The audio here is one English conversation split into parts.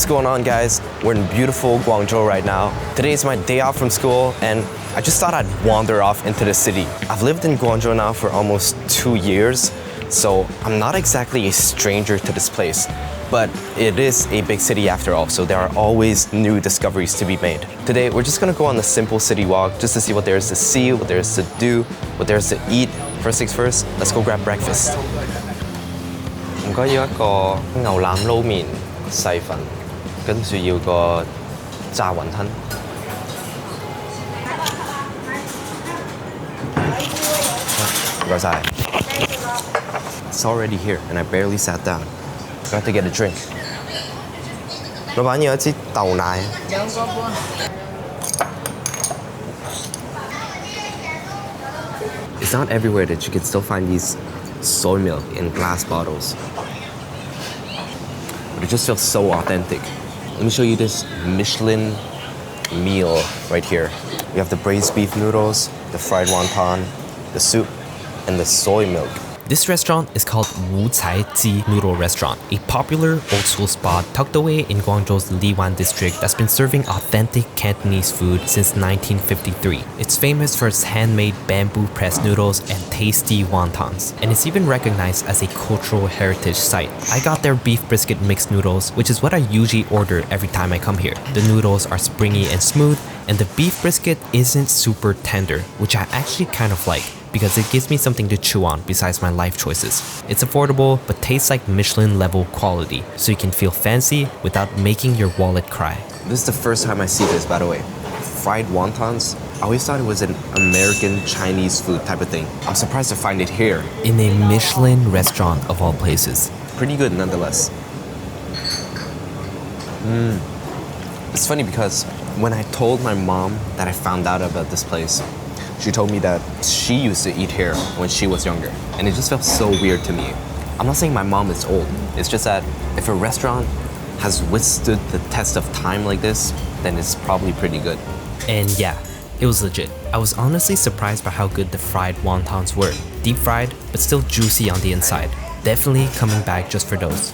What's going on, guys? We're in beautiful Guangzhou right now. Today is my day off from school and I just thought I'd wander off into the city. I've lived in Guangzhou now for almost 2 years, so I'm not exactly a stranger to this place. But it is a big city after all, so there are always new discoveries to be made. Today, we're just gonna go on a simple city walk just to see what there is to see, what there is to do, what there is to eat. First things first, let's go grab breakfast. 唔該要一個牛腩撈麵細份，跟住要個炸雲吞。唔該晒。It's already here, and I barely sat down. Got to get a drink. 老闆要一支豆奶。2個半。It's not everywhere that you can still find these soy milk in glass bottles. But it just feels so authentic. Let me show you this Michelin meal right here. We have the braised beef noodles, the fried wonton, the soup, and the soy milk. This restaurant is called Wu Cai Ji Noodle Restaurant, a popular old-school spot tucked away in Guangzhou's Liwan district that's been serving authentic Cantonese food since 1953. It's famous for its handmade bamboo-pressed noodles and tasty wontons, and it's even recognized as a cultural heritage site. I got their beef brisket mixed noodles, which is what I usually order every time I come here. The noodles are springy and smooth, and the beef brisket isn't super tender, which I actually kind of like, because it gives me something to chew on besides my life choices. It's affordable, but tastes like Michelin level quality, so you can feel fancy without making your wallet cry. This is the first time I see this, by the way. Fried wontons. I always thought it was an American Chinese food type of thing. I'm surprised to find it here. In a Michelin restaurant of all places. Pretty good nonetheless. It's funny because when I told my mom that I found out about this place, she told me that she used to eat here when she was younger, and it just felt so weird to me. I'm not saying my mom is old, it's just that if a restaurant has withstood the test of time like this, then it's probably pretty good. And yeah, it was legit. I was honestly surprised by how good the fried wontons were. Deep fried, but still juicy on the inside. Definitely coming back just for those.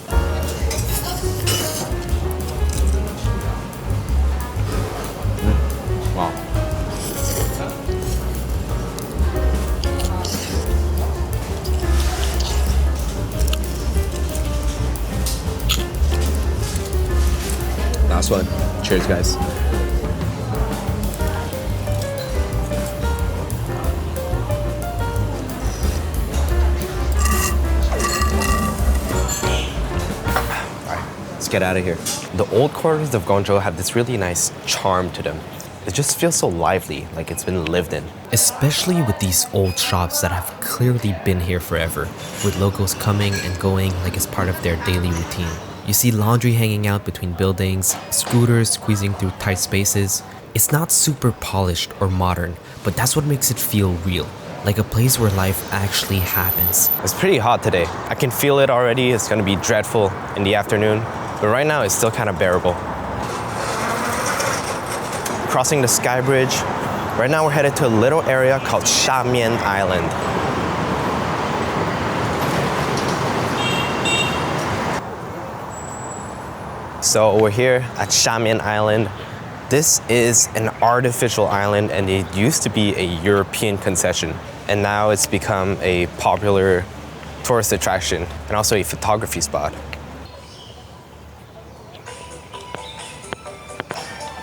Wow. Last one. Cheers, guys. Alright, let's get out of here. The old quarters of Guangzhou have this really nice charm to them. It just feels so lively, like it's been lived in. Especially with these old shops that have clearly been here forever, with locals coming and going like it's part of their daily routine. You see laundry hanging out between buildings, scooters squeezing through tight spaces. It's not super polished or modern, but that's what makes it feel real, like a place where life actually happens. It's pretty hot today. I can feel it already. It's gonna be dreadful in the afternoon, but right now it's still kind of bearable. Crossing the sky bridge. Right now we're headed to a little area called Shamian Island. So we're here at Shamian Island. This is an artificial island and it used to be a European concession. And now it's become a popular tourist attraction and also a photography spot.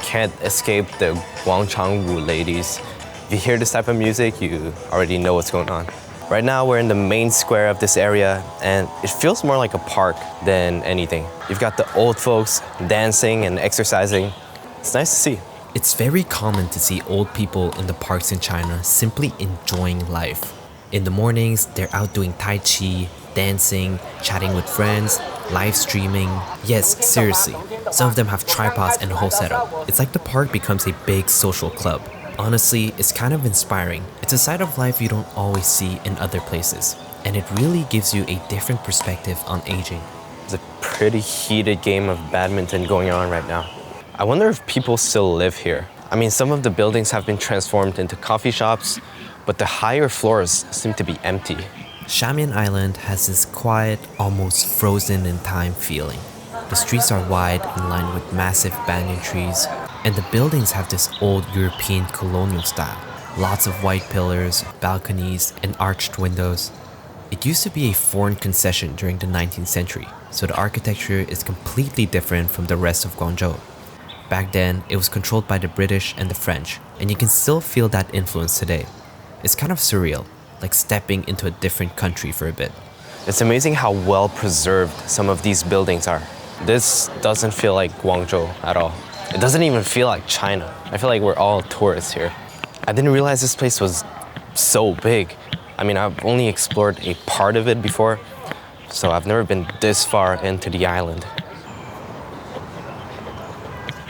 Can't escape the Guangzhou ladies. If you hear this type of music, you already know what's going on. Right now, we're in the main square of this area, and it feels more like a park than anything. You've got the old folks dancing and exercising. It's nice to see. It's very common to see old people in the parks in China simply enjoying life. In the mornings, they're out doing Tai Chi, dancing, chatting with friends, live streaming. Yes, seriously, some of them have tripods and a whole setup. It's like the park becomes a big social club. Honestly, it's kind of inspiring. It's a side of life you don't always see in other places, and it really gives you a different perspective on aging. There's a pretty heated game of badminton going on right now. I wonder if people still live here. I mean, some of the buildings have been transformed into coffee shops, but the higher floors seem to be empty. Shamian Island has this quiet, almost frozen in time feeling. The streets are wide and lined with massive banyan trees, and the buildings have this old European colonial style. Lots of white pillars, balconies, and arched windows. It used to be a foreign concession during the 19th century, so the architecture is completely different from the rest of Guangzhou. Back then, it was controlled by the British and the French, and you can still feel that influence today. It's kind of surreal, like stepping into a different country for a bit. It's amazing how well preserved some of these buildings are. This doesn't feel like Guangzhou at all. It doesn't even feel like China. I feel like we're all tourists here. I didn't realize this place was so big. I mean, I've only explored a part of it before, so I've never been this far into the island.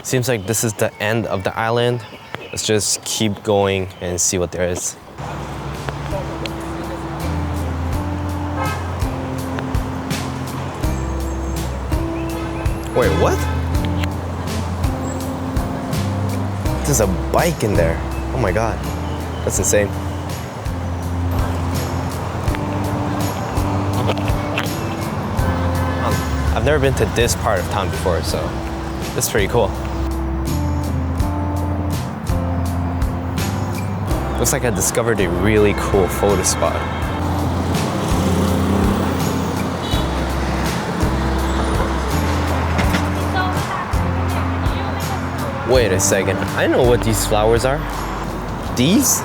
Seems like this is the end of the island. Let's just keep going and see what there is. Wait, what? There's a bike in there. Oh my god, that's insane. I've never been to this part of town before, so this is pretty cool. Looks like I discovered a really cool photo spot. Wait a second, I know what these flowers are. These?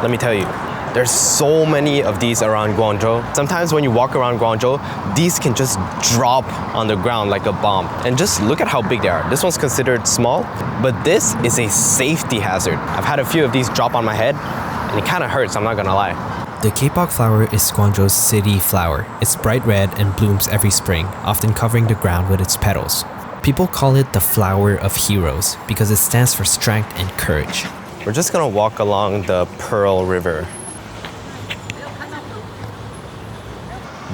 Let me tell you, there's so many of these around Guangzhou. Sometimes when you walk around Guangzhou, these can just drop on the ground like a bomb. And just look at how big they are. This one's considered small, but this is a safety hazard. I've had a few of these drop on my head, and it kind of hurts, I'm not gonna lie. The kapok flower is Guangzhou's city flower. It's bright red and blooms every spring, often covering the ground with its petals. People call it the flower of heroes because it stands for strength and courage. We're just gonna walk along the Pearl River.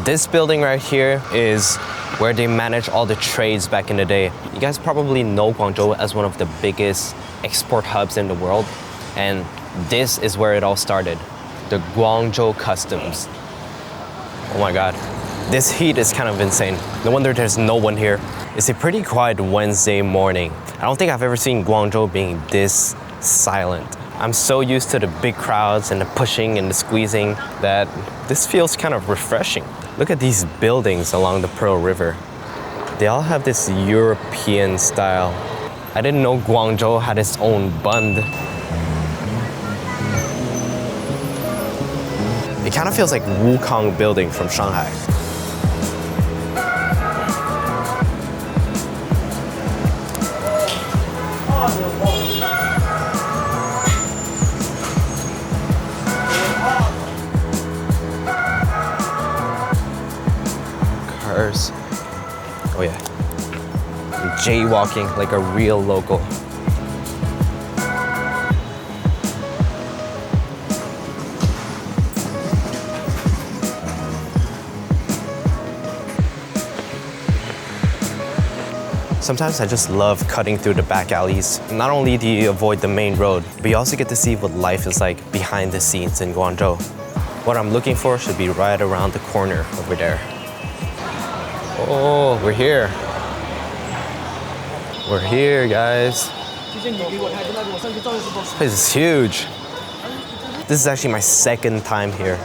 This building right here is where they manage all the trades back in the day. You guys probably know Guangzhou as one of the biggest export hubs in the world, and this is where it all started, the Guangzhou Customs. Oh my god, this heat is kind of insane. No wonder there's no one here. It's a pretty quiet Wednesday morning. I don't think I've ever seen Guangzhou being this silent. I'm so used to the big crowds and the pushing and the squeezing that this feels kind of refreshing. Look at these buildings along the Pearl River. They all have this European style. I didn't know Guangzhou had its own bund. It kind of feels like Wukong building from Shanghai. Cars. Oh yeah. I'm jaywalking like a real local. Sometimes I just love cutting through the back alleys. Not only do you avoid the main road, but you also get to see what life is like behind the scenes in Guangzhou. What I'm looking for should be right around the corner over there. Oh, we're here. We're here, guys. This is huge. This is actually my second time here.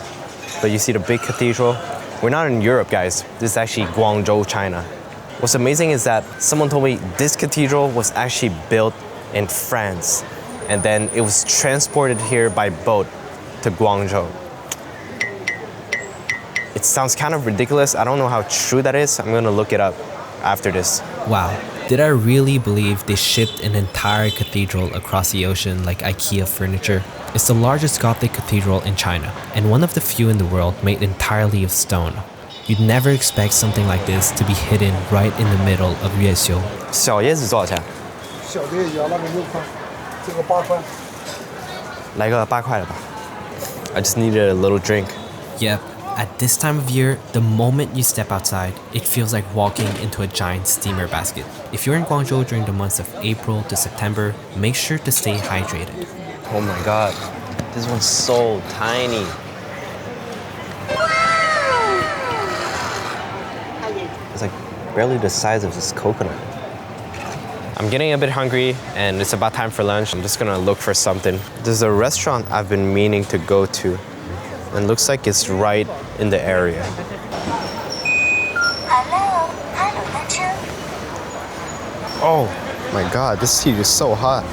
But you see the big cathedral? We're not in Europe, guys. This is actually Guangzhou, China. What's amazing is that someone told me this cathedral was actually built in France, and then it was transported here by boat to Guangzhou. It sounds kind of ridiculous. I don't know how true that is. I'm gonna look it up after this. Wow, did I really believe they shipped an entire cathedral across the ocean like IKEA furniture? It's the largest Gothic cathedral in China, and one of the few in the world made entirely of stone. You'd never expect something like this to be hidden right in the middle of Yuexiu. 小椰子多少钱？小的也要那个6块，这个8块。来个8块的吧。I just needed a little drink. Yep, at this time of year, the moment you step outside, it feels like walking into a giant steamer basket. If you're in Guangzhou during the months of April to September, make sure to stay hydrated. Oh my god, this one's so tiny. It's like barely the size of this coconut. I'm getting a bit hungry and it's about time for lunch. I'm just gonna look for something. There's a restaurant I've been meaning to go to and looks like it's right in the area. Oh my God, this heat is so hot.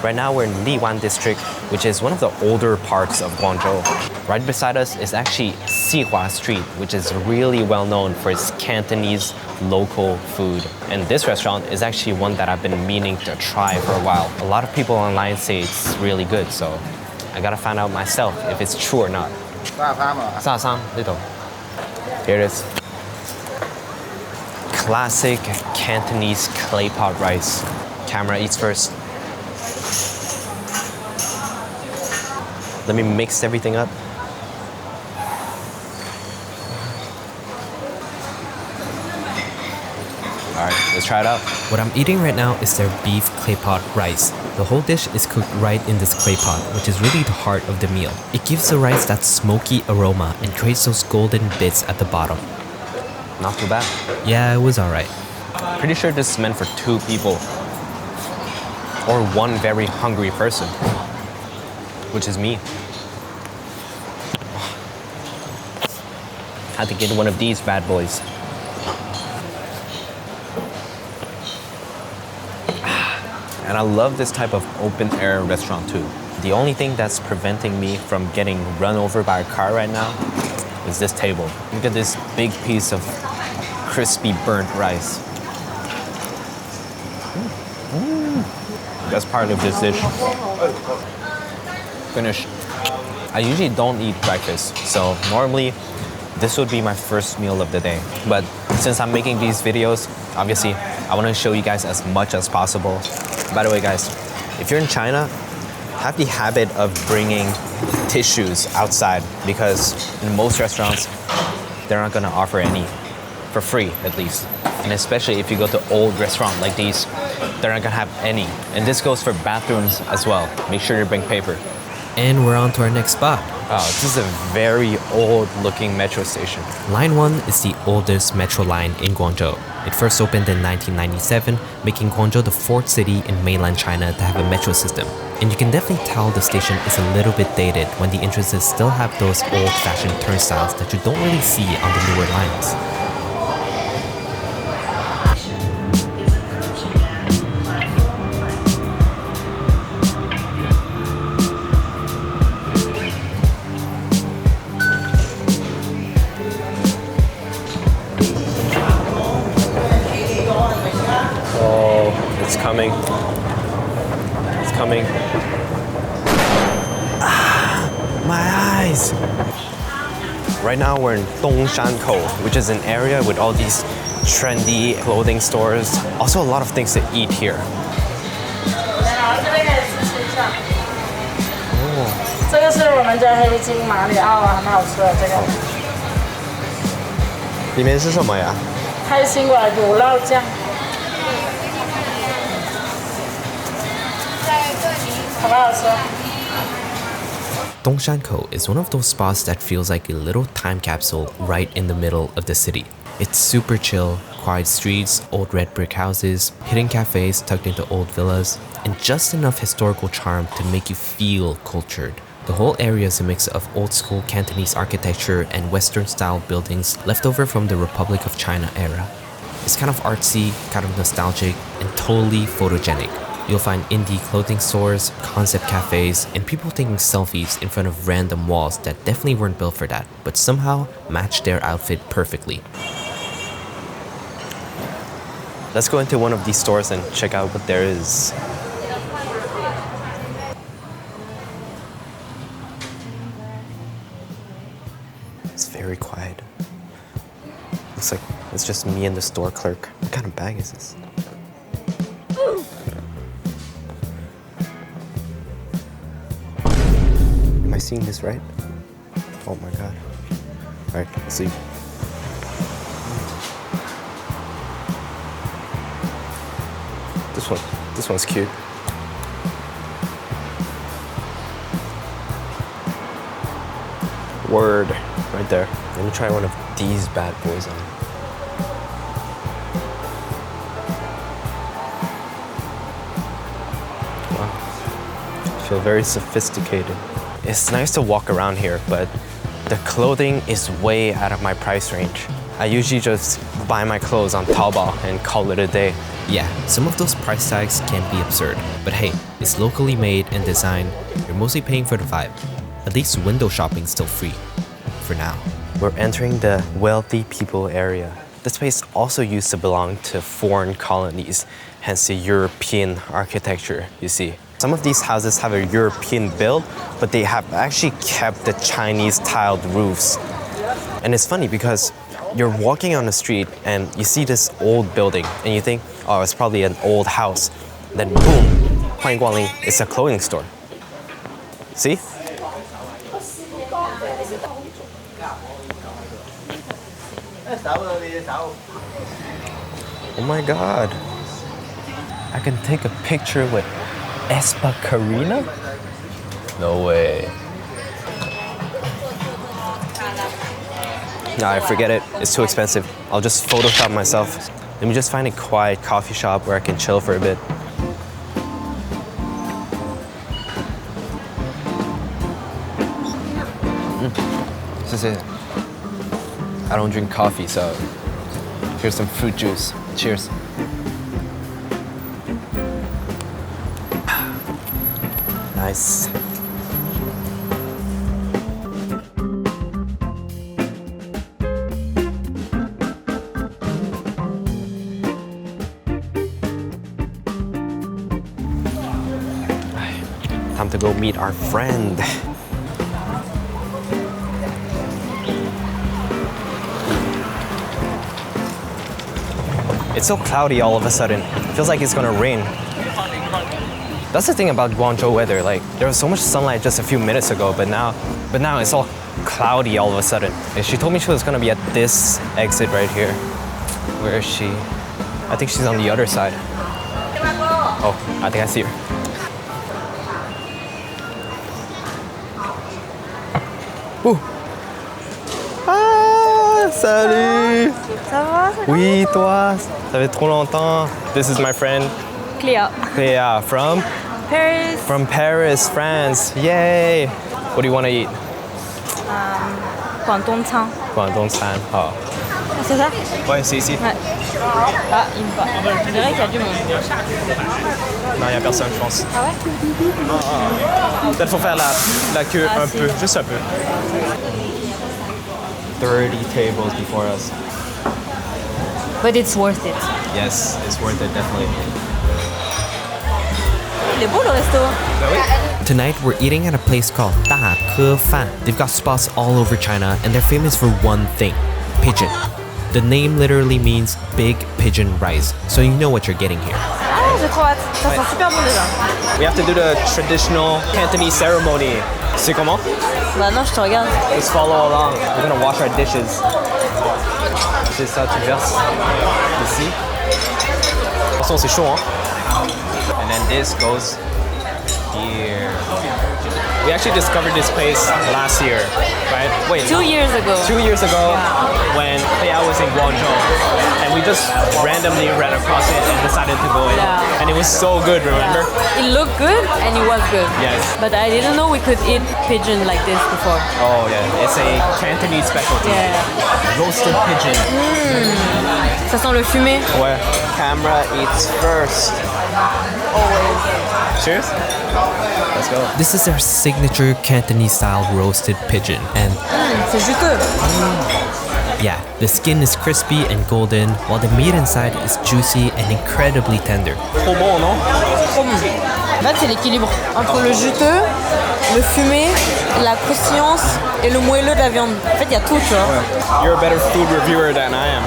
Right now we're in Liwan district, which is one of the older parts of Guangzhou. Right beside us is actually Xihua Street, which is really well known for its Cantonese local food. And this restaurant is actually one that I've been meaning to try for a while. A lot of people online say it's really good, so I gotta find out myself if it's true or not. Little. Here it is. Classic Cantonese Claypot Rice. Camera eats first. Let me mix everything up. All right, let's try it out. What I'm eating right now is their beef Claypot rice. The whole dish is cooked right in this clay pot, which is really the heart of the meal. It gives the rice that smoky aroma and creates those golden bits at the bottom. Not too bad. Yeah, it was alright. Pretty sure this is meant for 2 people. Or one very hungry person, which is me. Had to get one of these bad boys. And I love this type of open air restaurant too. The only thing that's preventing me from getting run over by a car right now is this table. Look at this big piece of crispy burnt rice. That's part of this dish. Finish. I usually don't eat breakfast, so normally this would be my first meal of the day. But since I'm making these videos, obviously I want to show you guys as much as possible. By the way, guys, if you're in China, have the habit of bringing tissues outside, because in most restaurants, they're not going to offer any, for free at least. And especially if you go to old restaurants like these, they're not going to have any. And this goes for bathrooms as well. Make sure you bring paper. And we're on to our next spot. Oh, this is a very old looking metro station. Line 1 is the oldest metro line in Guangzhou. It first opened in 1997, making Guangzhou the 4th city in mainland China to have a metro system. And you can definitely tell the station is a little bit dated when the entrances still have those old-fashioned turnstiles that you don't really see on the newer lines. It's coming. It's coming. My eyes! Right now we're in Dongshankou, which is an area with all these trendy clothing stores. Also a lot of things to eat here. Dongshankou is one of those spots that feels like a little time capsule right in the middle of the city. It's super chill, quiet streets, old red brick houses, hidden cafes tucked into old villas, and just enough historical charm to make you feel cultured. The whole area is a mix of old school Cantonese architecture and Western style buildings left over from the Republic of China era. It's kind of artsy, kind of nostalgic, and totally photogenic. You'll find indie clothing stores, concept cafes, and people taking selfies in front of random walls that definitely weren't built for that, but somehow matched their outfit perfectly. Let's go into one of these stores and check out what there is. It's very quiet. Looks like it's just me and the store clerk. What kind of bag is this? seeing this right? Oh my god. Alright, let's see. This one's cute. Word, right there. Let me try one of these bad boys on. Wow. I feel very sophisticated. It's nice to walk around here, but the clothing is way out of my price range. I usually just buy my clothes on Taobao and call it a day. Yeah, some of those price tags can be absurd, but hey, it's locally made and designed. You're mostly paying for the vibe. At least window shopping's still free. For now. We're entering the wealthy people area. This place also used to belong to foreign colonies, hence the European architecture, you see. Some of these houses have a European build, but they have actually kept the Chinese tiled roofs. And it's funny because you're walking on the street and you see this old building and you think, oh, it's probably an old house. Then boom, 欢迎光临, it's a clothing store. See? Oh my god. I can take a picture with Espa Karina? No way. Nah, forget it. It's too expensive. I'll just Photoshop myself. Let me just find a quiet coffee shop where I can chill for a bit. This is it. I don't drink coffee, so here's some fruit juice. Cheers. Nice. Time to go meet our friend. It's so cloudy all of a sudden. It feels like it's gonna rain. That's the thing about Guangzhou weather. Like, there was so much sunlight just a few minutes ago, but now it's all cloudy all of a sudden. And she told me she was gonna be at this exit right here. Where is she? I think she's on the other side. Oh, I think I see her. Ooh. Ah, salut. Ça va? Oui, toi. Ça fait trop longtemps. This is my friend Cléa. Cléa from Paris. From Paris, France. Yay! What do you want to eat? 广东餐. 广东餐. Oh. C'est ça? Ouais, c'est ici. Ouais. Ah, il me parle. Je dirais qu'il y a du monde. Non, il n'y a personne, je pense. Ah ouais? Peut-être faut faire la queue un peu, juste un peu. 30 tables before us. But it's worth it. Yes, it's worth it, definitely. Il est beau le resto. Bah oui. Tonight, we're eating at a place called Dagefan. They've got spots all over China, and they're famous for one thing: pigeon. The name literally means big pigeon rice, so you know what you're getting here. Ah, j'ai trop hâte. Ça sent super bon déjà. We have to do the traditional Cantonese ceremony. C'est comment? Bah non, je te regarde. Just follow along. We're gonna wash our dishes. C'est ça, tu verses ici. De toute façon, c'est chaud, hein? And then this goes here. We actually discovered this place last year, right? Wait, 2 years ago. 2 years ago when Cléa was in Guangzhou. And we just randomly ran across it and decided to go in. Yeah. And it was so good, remember? It looked good and it was good. Yes. But I didn't know we could eat pigeon like this before. Oh yeah, it's a Cantonese specialty. Yeah. Roasted pigeon. Ça sent le fumé. Ouais. Camera eats first. Always. Cheers. Let's go. This is their signature Cantonese-style roasted pigeon, and C'est juteux. yeah, the skin is crispy and golden, while the meat inside is juicy and incredibly tender. Trop bon, non? Trop bon. En fait, c'est l'équilibre entre le juteux, le fumé, la croustillance et le moelleux de la viande. En fait, il y a tout, tu vois. You're a better food reviewer than I am.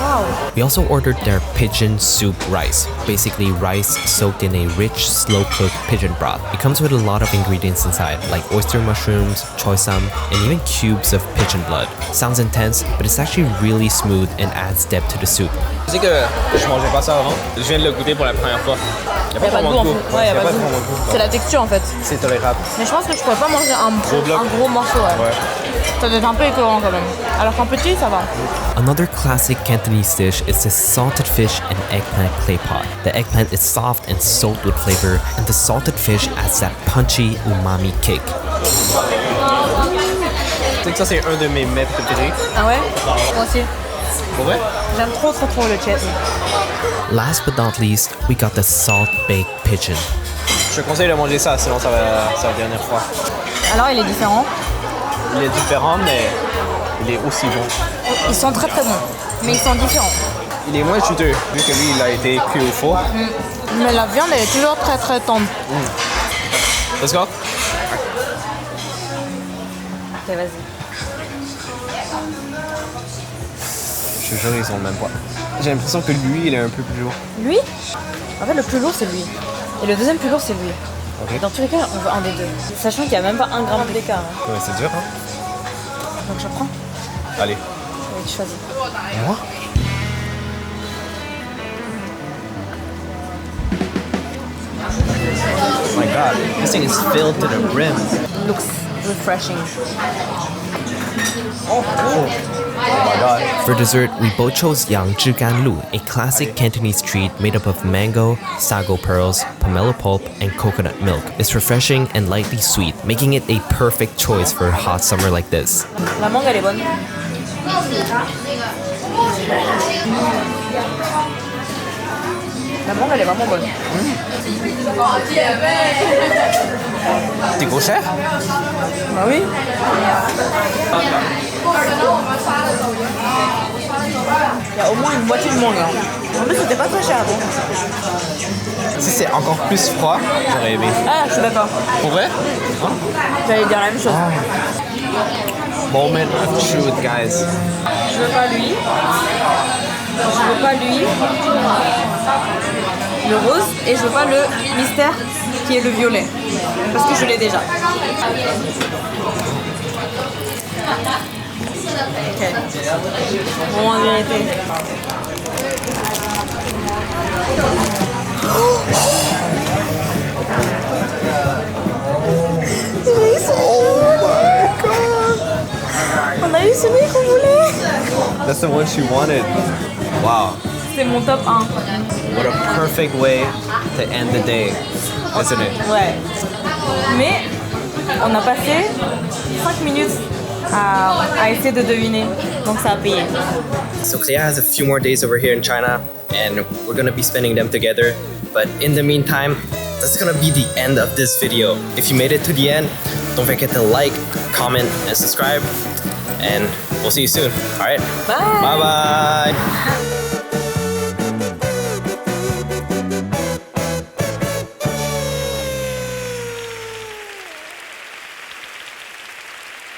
Wow. We also ordered their pigeon soup rice, basically rice soaked in a rich, slow-cooked pigeon broth. It comes with a lot of ingredients inside, like oyster mushrooms, choy sam, and even cubes of pigeon blood. Sounds intense, but it's actually really smooth and adds depth to the soup. Tu sais que je mangeais pas ça avant. Je viens de le goûter pour la première fois. Il n'y a pas de vraiment goût de en goût. fait. Ouais, y a pas de vraiment goût. de goût. C'est la texture en fait. C'est tolérable. Mais je pense que je pourrais pas manger un gros morceau. Ouais. Ça doit être un peu écœurant quand même. Alors qu'un petit, ça va. Another classic Cantonese dish is the salted fish and eggplant claypot. The eggplant is soft and soaked with flavor, and the salted fish adds that punchy umami kick. Tu sais que ça, c'est un de mes mets préférés. Ah ouais? Moi aussi. Pour vrai? J'aime trop le chess. Last but not least, we got the salt-baked pigeon. Je te conseille de manger ça, sinon ça va devenir froid. Alors il est différent. Il est différent, mais il est aussi bon. Ils sont très bons, mais ils sont différents. Il est moins juteux, vu que lui, il a été cuit au four. Mais la viande, elle est toujours très tendre. Let's go. Ok, vas-y. Je te jure, ils sont le même poids. J'ai l'impression que lui, il est un peu plus lourd. Lui? En fait, le plus lourd, c'est lui. Et le deuxième plus lourd, c'est lui. Ok. Dans tous les cas, on veut un des deux. Sachant qu'il n'y a même pas 1 gramme d'écart. Hein. Ouais, c'est dur, hein? Donc je prends. Allez. Oui, tu choisis. Moi? Oh my god, this thing is filled to the brim. Looks refreshing. Oh my god. For dessert, we both chose Yang Zhi Gan Lu, a classic Cantonese treat made up of mango, sago pearls, pomelo pulp, and coconut milk. It's refreshing and lightly sweet, making it a perfect choice for a hot summer like this. La mangue, elle est bonne. La mangue, elle est vraiment bonne. C'est trop cher? Bah oui. Il y a au moins une moitié de mangue. Hein. En plus, c'était pas très cher avant. Si c'est encore plus froid, j'aurais aimé. Ah, je suis d'accord. Pour vrai? J'allais dire la même chose. Moment of truth, guys. Je veux pas lui. Je veux pas lui. Le rose. Et je veux pas le mystère qui est le violet. Parce que je l'ai déjà. Ok. Bon, en vérité. On a eu celui qu'on voulait. That's the one she wanted. Wow. C'est mon top 1. What a perfect way to end the day, isn't it? Ouais. Mais on a passé 5 minutes à essayer de deviner. Donc ça a payé. So Clea has a few more days over here in China, and we're gonna be spending them together. But in the meantime, that's gonna be the end of this video. If you made it to the end, don't forget to like, comment, and subscribe. And we'll see you soon. All right? Bye. Bye-bye.